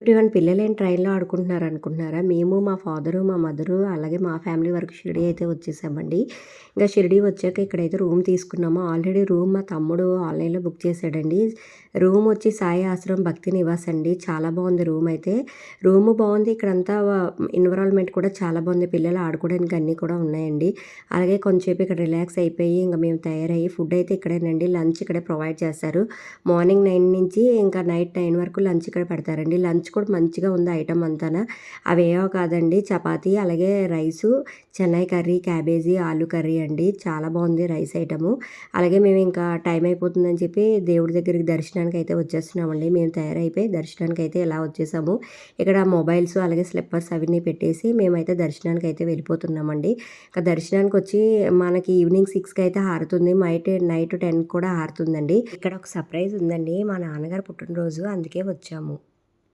Everyone పిల్లలేం ట్రైన్‌లో ఆడుకుంటున్నారనుకుంటున్నారా? మేము, మా ఫాదరు, మా మదరు అలాగే మా ఫ్యామిలీ వరకు షిరిడీ అయితే వచ్చేసామండి. ఇంక షిరిడీ వచ్చాక ఇక్కడైతే రూమ్ తీసుకున్నాము. ఆల్రెడీ రూమ్ మా తమ్ముడు ఆన్‌లైన్‌లో బుక్ చేసాడండి. రూమ్ వచ్చి సాయి ఆశ్రమం భక్తి నివాస్ అండి. చాలా బావుంది రూమ్ అయితే. రూము బావుంది. ఇక్కడంతా ఎన్విరాన్మెంట్ కూడా చాలా బావుంది. పిల్లలు ఆడుకోవడానికి అన్నీ కూడా ఉన్నాయండి. అలాగే కొంచెంసేపు ఇక్కడ రిలాక్స్ అయిపోయి ఇంక మేము తయారయ్యి ఫుడ్ అయితే ఇక్కడేనండి. లంచ్ ఇక్కడే ప్రొవైడ్ చేస్తారు. మార్నింగ్ 9 నుంచి ఇంకా నైట్ 9 వరకు లంచ్ ఇక్కడ పెడతారండి. లంచ్ కూడా మంచిగా ఉంది ఐటెమ్ అంతాన. అవేవో కాదండి చపాతీ, అలాగే రైసు, చెన్నై కర్రీ, క్యాబేజీ, ఆలు కర్రీ అండి. చాలా బావుంది రైస్ ఐటము. అలాగే మేము ఇంకా టైం అయిపోతుందని చెప్పి దేవుడి దగ్గరికి దర్శనానికైతే వచ్చేస్తున్నామండి. మేము తయారైపోయి దర్శనానికైతే ఇలా వచ్చేసాము. ఇక్కడ మొబైల్స్ అలాగే స్లిప్పర్స్ అవన్నీ పెట్టేసి మేమైతే దర్శనానికైతే వెళ్ళిపోతున్నామండి. ఇంకా దర్శనానికొచ్చి మనకి ఈవినింగ్ 6కి అయితే హారతుంది. నైట్ 10 కూడా హారతుందండి. ఇక్కడ ఒక సర్ప్రైజ్ ఉందండి. మా నాన్నగారు పుట్టినరోజు అందుకే వచ్చాము.